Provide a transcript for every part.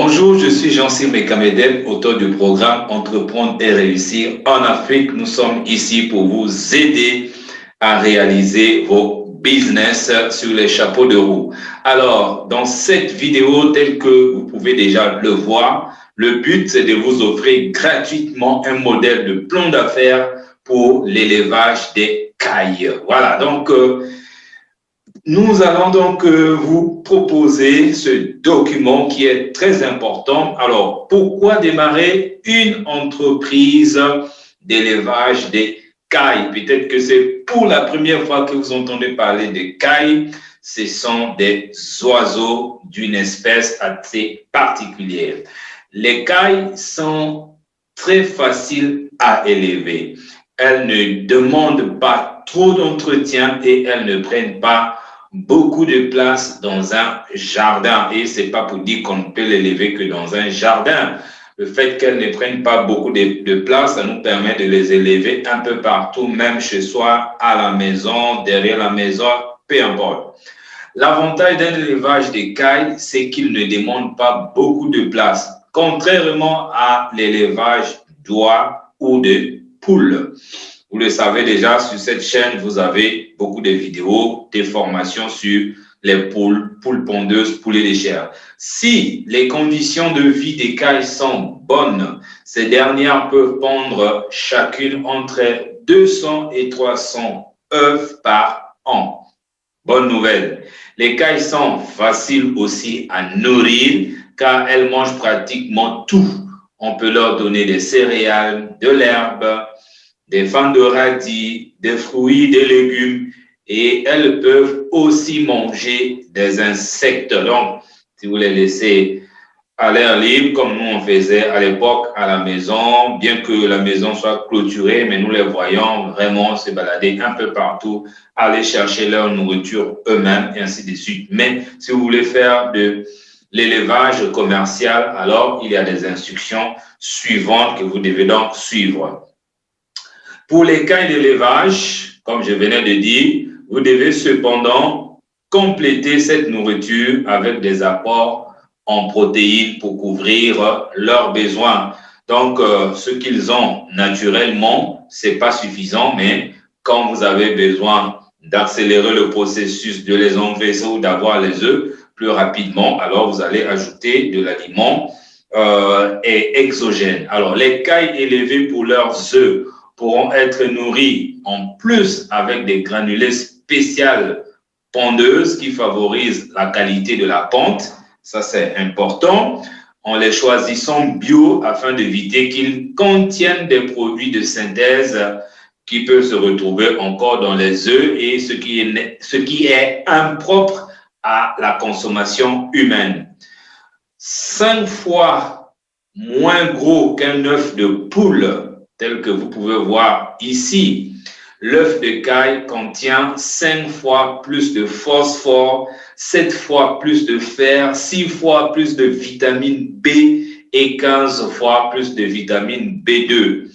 Bonjour, je suis Jean-Cyr Mekamedem, auteur du programme Entreprendre et réussir en Afrique. Nous sommes ici pour vous aider à réaliser vos business sur les chapeaux de roue. Alors, dans cette vidéo, telle que vous pouvez déjà le voir, le but c'est de vous offrir gratuitement un modèle de plan d'affaires pour l'élevage des cailles. Voilà, donc nous allons donc vous proposer ce document qui est très important. Alors, pourquoi démarrer une entreprise d'élevage des cailles? Peut-être que c'est pour la première fois que vous entendez parler des cailles. Ce sont des oiseaux d'une espèce assez particulière. Les cailles sont très faciles à élever. Elles ne demandent pas trop d'entretien et elles ne prennent pas beaucoup de place dans un jardin. Et c'est pas pour dire qu'on ne peut l'élever que dans un jardin. Le fait qu'elles ne prennent pas beaucoup de place, ça nous permet de les élever un peu partout, même chez soi, à la maison, derrière la maison, peu importe. L'avantage d'un élevage des cailles, c'est qu'il ne demande pas beaucoup de place, contrairement à l'élevage d'oies ou de poules. Vous le savez déjà, sur cette chaîne, vous avez beaucoup de vidéos, des formations sur les poules pondeuses, poulets de chair. Si les conditions de vie des cailles sont bonnes, ces dernières peuvent pondre chacune entre 200 et 300 œufs par an. Bonne nouvelle. Les cailles sont faciles aussi à nourrir car elles mangent pratiquement tout. On peut leur donner des céréales, de l'herbe, des fans de radis, des fruits, des légumes et elles peuvent aussi manger des insectes. Donc, si vous les laissez à l'air libre, comme nous on faisait à l'époque à la maison, bien que la maison soit clôturée, mais nous les voyons vraiment se balader un peu partout, aller chercher leur nourriture eux-mêmes et ainsi de suite. Mais si vous voulez faire de l'élevage commercial, alors il y a des instructions suivantes que vous devez donc suivre. Pour les cailles d'élevage, comme je venais de dire, vous devez cependant compléter cette nourriture avec des apports en protéines pour couvrir leurs besoins. Donc, ce qu'ils ont naturellement, c'est pas suffisant, mais quand vous avez besoin d'accélérer le processus de les engraisser ou d'avoir les œufs plus rapidement, alors vous allez ajouter de l'aliment exogène. Alors, les cailles élevées pour leurs œufs pourront être nourris en plus avec des granulés spéciales pondeuses qui favorisent la qualité de la ponte. Ça, c'est important. En les choisissant bio afin d'éviter qu'ils contiennent des produits de synthèse qui peuvent se retrouver encore dans les œufs et ce qui est impropre à la consommation humaine. 5 fois moins gros qu'un œuf de poule, tel que vous pouvez voir ici. L'œuf de caille contient 5 fois plus de phosphore, 7 fois plus de fer, 6 fois plus de vitamine B et 15 fois plus de vitamine B2.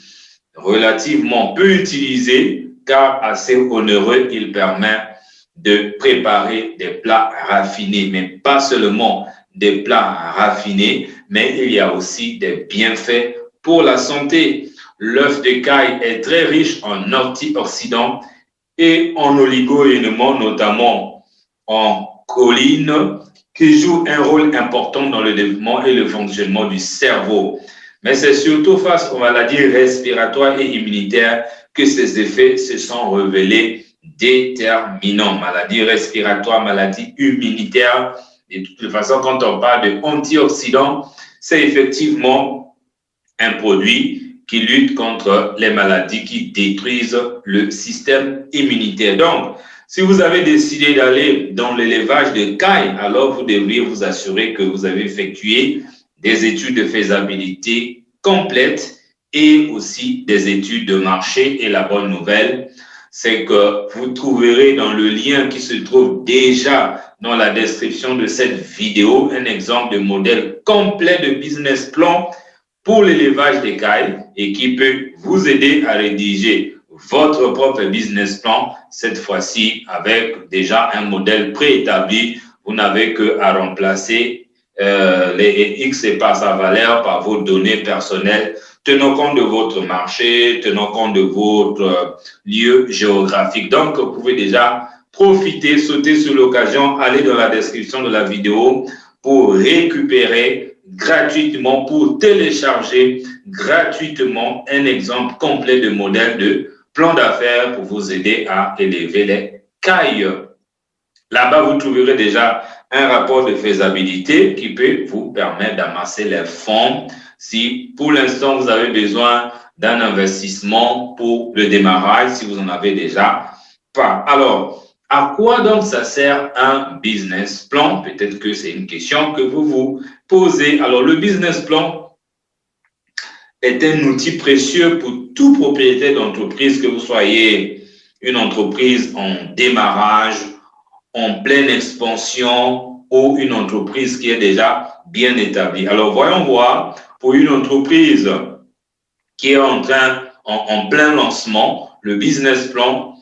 Relativement peu utilisé car assez onéreux, il permet de préparer des plats raffinés, mais pas seulement des plats raffinés, mais il y a aussi des bienfaits pour la santé. L'œuf de caille est très riche en antioxydants et en oligo-éléments, notamment en choline, qui joue un rôle important dans le développement et le fonctionnement du cerveau. Mais c'est surtout face aux maladies respiratoires et immunitaires que ces effets se sont révélés déterminants. Maladies respiratoires, maladies immunitaires. De toute façon, quand on parle d'antioxydants, c'est effectivement un produit qui lutte contre les maladies qui détruisent le système immunitaire. Donc, si vous avez décidé d'aller dans l'élevage de cailles, alors vous devriez vous assurer que vous avez effectué des études de faisabilité complètes et aussi des études de marché. Et la bonne nouvelle, c'est que vous trouverez dans le lien qui se trouve déjà dans la description de cette vidéo un exemple de modèle complet de business plan pour l'élevage des cailles et qui peut vous aider à rédiger votre propre business plan, cette fois-ci avec déjà un modèle préétabli. Vous n'avez qu'à remplacer les X et par sa valeur, par vos données personnelles. Tenons compte de votre marché, tenons compte de votre lieu géographique. Donc, vous pouvez déjà profiter, sauter sur l'occasion, aller dans la description de la vidéo pour récupérer gratuitement, pour télécharger gratuitement un exemple complet de modèle de plan d'affaires pour vous aider à élever les cailles. Là-bas, vous trouverez déjà un rapport de faisabilité qui peut vous permettre d'amasser les fonds si pour l'instant vous avez besoin d'un investissement pour le démarrage, si vous en avez déjà pas. Alors, à quoi donc ça sert un business plan? Peut-être que c'est une question que vous vous posez. Alors, le business plan est un outil précieux pour tout propriétaire d'entreprise, que vous soyez une entreprise en démarrage, en pleine expansion ou une entreprise qui est déjà bien établie. Alors, voyons voir, pour une entreprise qui est en plein lancement, le business plan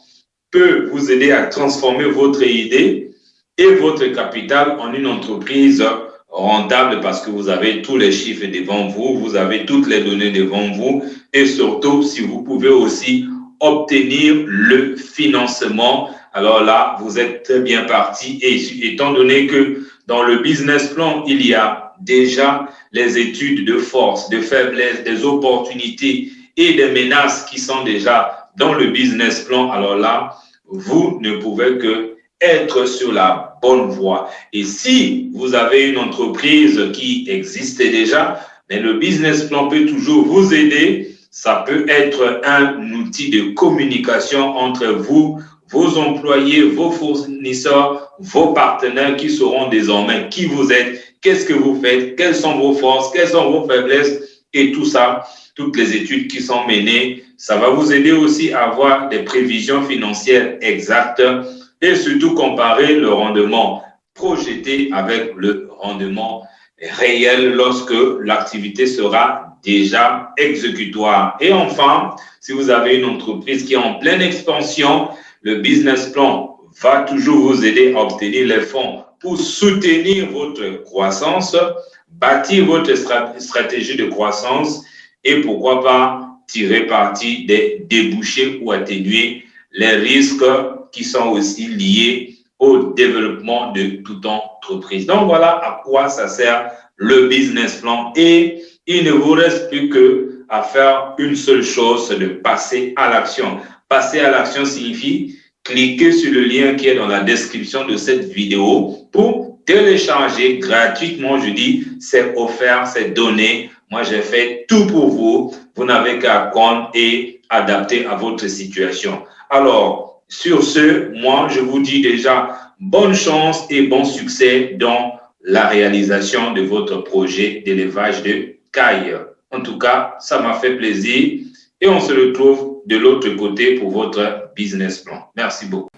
peut vous aider à transformer votre idée et votre capital en une entreprise rentable parce que vous avez tous les chiffres devant vous, vous avez toutes les données devant vous et surtout, si vous pouvez aussi obtenir le financement, alors là, vous êtes très bien parti. Et étant donné que dans le business plan, il y a déjà les études de force, de faiblesse, des opportunités et des menaces qui sont déjà dans le business plan, alors là, vous ne pouvez que être sur la bonne voie. Et si vous avez une entreprise qui existe déjà, mais le business plan peut toujours vous aider. Ça peut être un outil de communication entre vous, vos employés, vos fournisseurs, vos partenaires qui sauront désormais qui vous êtes, qu'est-ce que vous faites, quelles sont vos forces, quelles sont vos faiblesses et tout ça, toutes les études qui sont menées. Ça va vous aider aussi à avoir des prévisions financières exactes et surtout comparer le rendement projeté avec le rendement réel lorsque l'activité sera déjà exécutoire. Et enfin, si vous avez une entreprise qui est en pleine expansion, le business plan va toujours vous aider à obtenir les fonds pour soutenir votre croissance, bâtir votre stratégie de croissance et pourquoi pas tirer parti des débouchés ou atténuer les risques qui sont aussi liés au développement de toute entreprise. Donc voilà à quoi ça sert le business plan et il ne vous reste plus qu'à faire une seule chose, c'est de passer à l'action. Passer à l'action signifie cliquer sur le lien qui est dans la description de cette vidéo pour télécharger gratuitement. Je dis, c'est offert, c'est donné. Moi, j'ai fait tout pour vous. Vous n'avez qu'à apprendre et adapter à votre situation. Alors, sur ce, moi, je vous dis déjà bonne chance et bon succès dans la réalisation de votre projet d'élevage de cailles. En tout cas, ça m'a fait plaisir et on se retrouve de l'autre côté pour votre business plan. Merci beaucoup.